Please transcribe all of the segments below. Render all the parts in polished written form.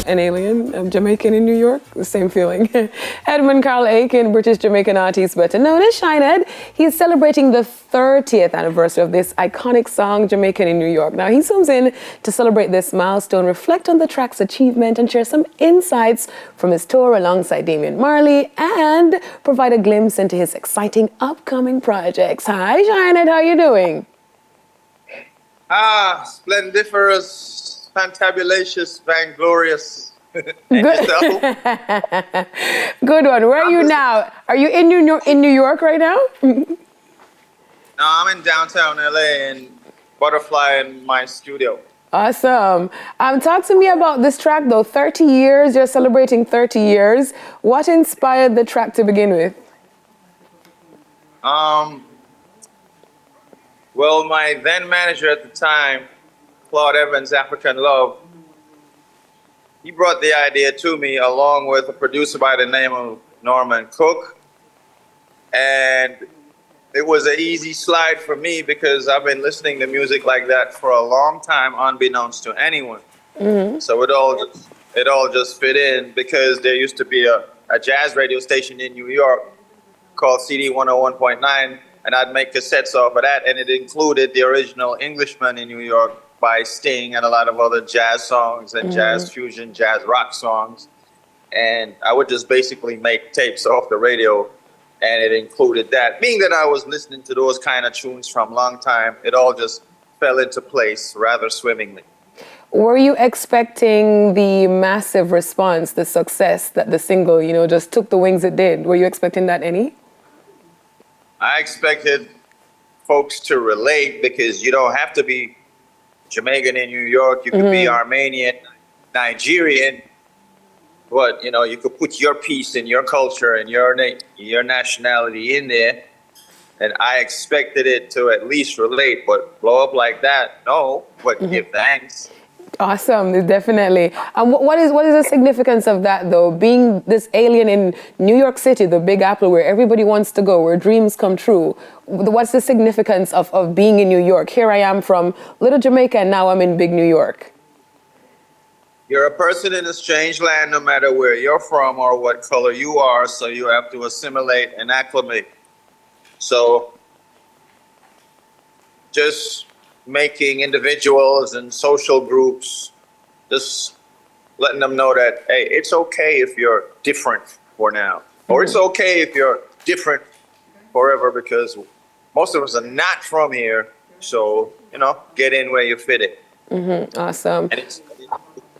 an alien, Jamaican in New York, the same feeling. Edmund Carl Aiken, British Jamaican artist, better known as Shinehead. He's celebrating the 30th anniversary of this iconic song, Jamaican in New York. Now, he zooms in to celebrate this milestone, reflect on the track's achievement, and share some insights from his tour alongside Damian Marley, and provide a glimpse into his exciting upcoming projects. Hi, Shinehead, how you doing? Splendiferous, fantabulous, vainglorious. And Good. yourself? Good one. Where are you now? Are you in New York right now? No, I'm in downtown LA in Butterfly in my studio. Awesome. Talk to me about this track though. 30 years, you're celebrating 30 years. What inspired the track to begin with? Well, my then manager at the time, Claude Evans, African Love, he brought the idea to me along with a producer by the name of Norman Cook. And it was an easy slide for me because I've been listening to music like that for a long time, unbeknownst to anyone. Mm-hmm. So it all just fit in because there used to be a jazz radio station in New York called CD 101.9. And I'd make cassettes off of that, and it included the original Englishman in New York by Sting and a lot of other jazz songs and jazz fusion, jazz rock songs. And I would just basically make tapes off the radio, and it included that. Being that I was listening to those kind of tunes from a long time, it all just fell into place rather swimmingly. Were you expecting the massive response, the success that the single, just took the wings it did? Were you expecting that any? I expected folks to relate because you don't have to be Jamaican in New York. You could be Armenian, Nigerian, but you could put your piece and your culture and your nationality in there. And I expected it to at least relate, but blow up like that, no. But give thanks. Awesome, definitely. What is the significance of that, though? Being this alien in New York City, the Big Apple, where everybody wants to go, where dreams come true. What's the significance of being in New York? Here I am from little Jamaica, and now I'm in big New York. You're a person in a strange land, no matter where you're from or what color you are, so you have to assimilate and acclimate. So just making individuals and social groups, just letting them know that, hey, it's okay if you're different for now, or it's okay if you're different forever, because most of us are not from here. So, get in where you fit it. Awesome. And it's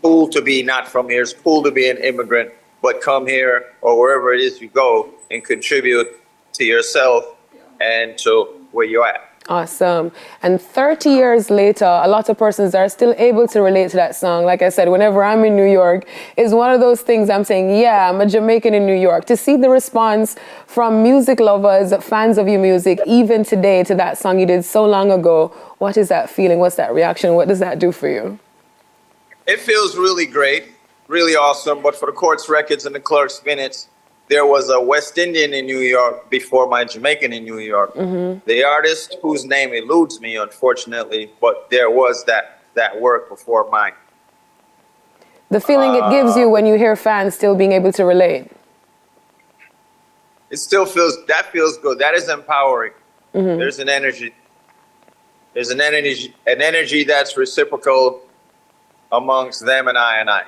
cool to be not from here. It's cool to be an immigrant, but come here or wherever it is you go and contribute to yourself and to where you're at. Awesome. And 30 years later, a lot of persons are still able to relate to that song. Like I said, whenever I'm in New York, it's one of those things I'm saying, yeah, I'm a Jamaican in New York. To see the response from music lovers, fans of your music, even today to that song you did so long ago, what is that feeling? What's that reaction? What does that do for you? It feels really great, really awesome. But for the Courts Records and the Clerks Minutes, there was a West Indian in New York before my Jamaican in New York. The artist whose name eludes me, unfortunately, but there was that work before mine. The feeling it gives you when you hear fans still being able to relate. It still feels good. That is empowering. There's an energy. There's an energy that's reciprocal amongst them and I.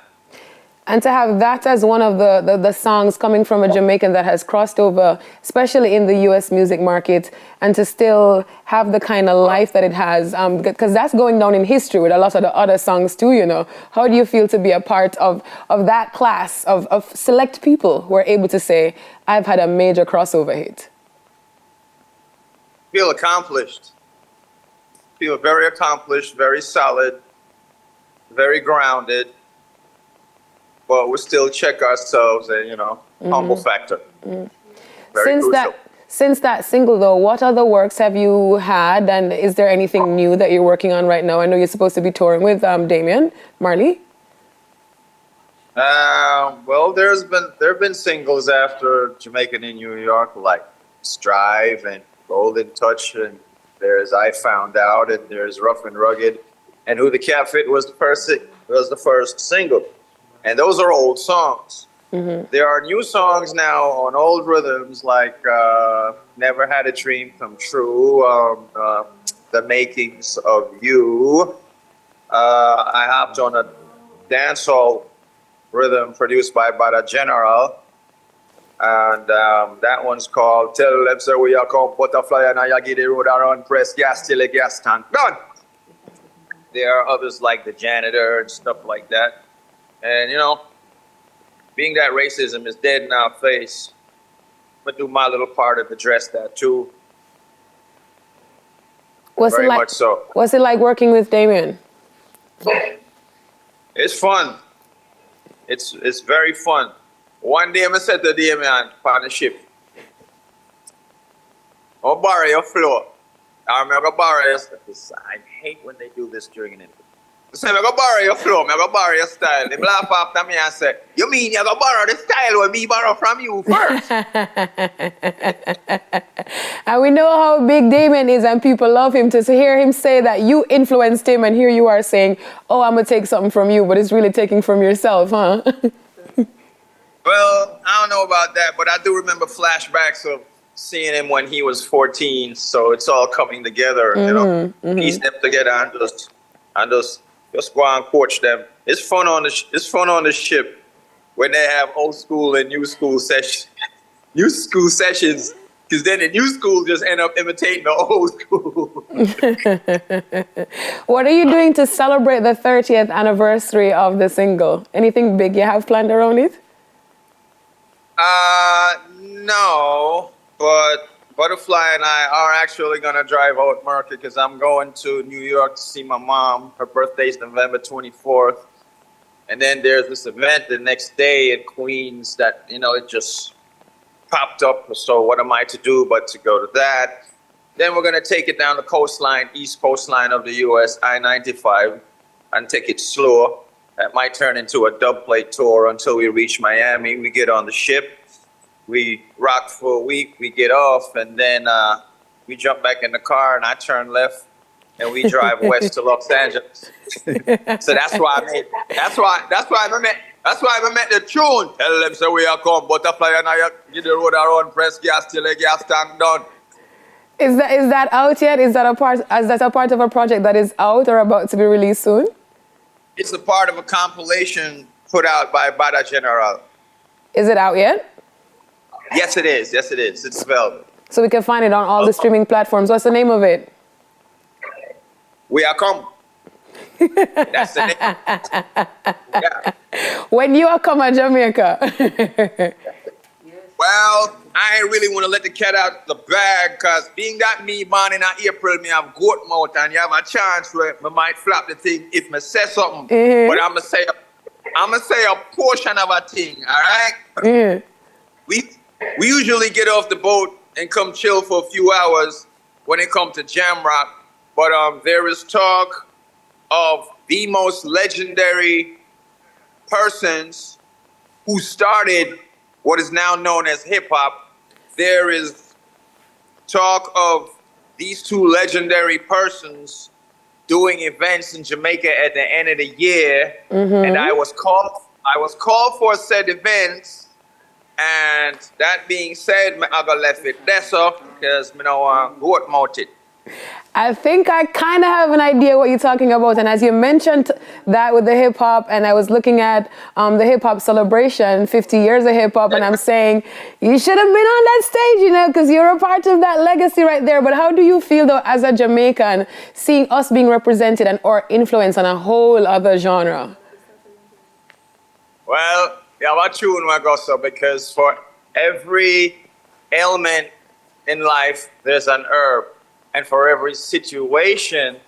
And to have that as one of the songs coming from a Jamaican that has crossed over, especially in the U.S. music market, and to still have the kind of life that it has, because that's going down in history with a lot of the other songs too, How do you feel to be a part of that class of select people who are able to say, I've had a major crossover hit? Feel accomplished. Feel very accomplished, very solid, very grounded. But we still check ourselves and, humble factor. Very crucial. Since that single, though, what other works have you had? And is there anything new that you're working on right now? I know you're supposed to be touring with Damian Marley. Well, there have been singles after Jamaican in New York, like Strive and Golden Touch, and there's I Found Out, and there's Rough and Rugged, and Who the Cat Fit was the first single. And those are old songs. There are new songs now on old rhythms like Never Had a Dream Come True, The Makings of You. I hopped on a dancehall rhythm produced by Bada General. And that one's called Tell Them So We Are Come Butterfly and I Get the Road Around Press Gas Till the Gas Tank Done. There are others like The Janitor and stuff like that. And you know, being that racism is dead in our face, I'm gonna do my little part to address that too. Very much so. What's it like working with Damien? It's fun. It's very fun. One day I said to Damien on the ship, I'll borrow your floor. I'm gonna borrow your stuff. I hate when they do this during an interview. So I'm gonna borrow your flow, I'm gonna borrow your style. They laugh after me and say, you mean you're gonna borrow the style when me borrow from you first? And we know how big Damien is and people love him. To hear him say that you influenced him and here you are saying, oh, I'm gonna take something from you, but it's really taking from yourself, huh? Well, I don't know about that, but I do remember flashbacks of seeing him when he was 14, so it's all coming together, you know, piece them together and just go and coach them. It's fun on the ship when they have old school and new school sessions, because then the new school just end up imitating the old school. What are you doing to celebrate the 30th anniversary of the single? Anything big you have planned around it? No, but Butterfly and I are actually going to drive out market because I'm going to New York to see my mom. Her birthday's November 24th. And then there's this event the next day in Queens that, you know, it just popped up. So what am I to do but to go to that? Then we're going to take it down the coastline, east coastline of the U.S., I-95, and take it slow. That might turn into a dub plate tour until we reach Miami. We get on the ship. We rock for a week, we get off, and then we jump back in the car, and I turn left, and we drive west to Los Angeles. So that's why I met the tune. Tell them so we are come butterfly and I get the road around press gas till the gas tank done. Is that out yet? Is that a part of a project that is out or about to be released soon? It's a part of a compilation put out by Bada General. Is it out yet? Yes, it is. Yes, it is. It's available. So we can find it on all the streaming platforms. What's the name of it? We Are Come. That's the name. Yeah. When you are come to Jamaica. Well, I ain't really want to let the cat out the bag because being that me born in April, me have goat mouth and you have a chance where I might flap the thing if I say something. But I'm gonna say a portion of a thing, all right? We usually get off the boat and come chill for a few hours when it comes to Jam Rock. But there is talk of the most legendary persons who started what is now known as hip hop. There is talk of these two legendary persons doing events in Jamaica at the end of the year, and I was called for said events. And that being said, I got left it there so because I don't go out it. I think I kind of have an idea what you're talking about. And as you mentioned that with the hip hop, and I was looking at the hip hop celebration, 50 years of hip hop, and I'm saying you should have been on that stage, you know, because you're a part of that legacy right there. But how do you feel though, as a Jamaican, seeing us being represented and or influence on a whole other genre? Well, yeah, what tune I go so because for every ailment in life, there's an herb. And for every situation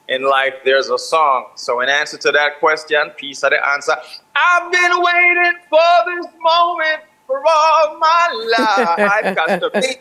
in life, there's a song. So in answer to that question, piece of the answer, I've been waiting for this moment for all my life. Because to me,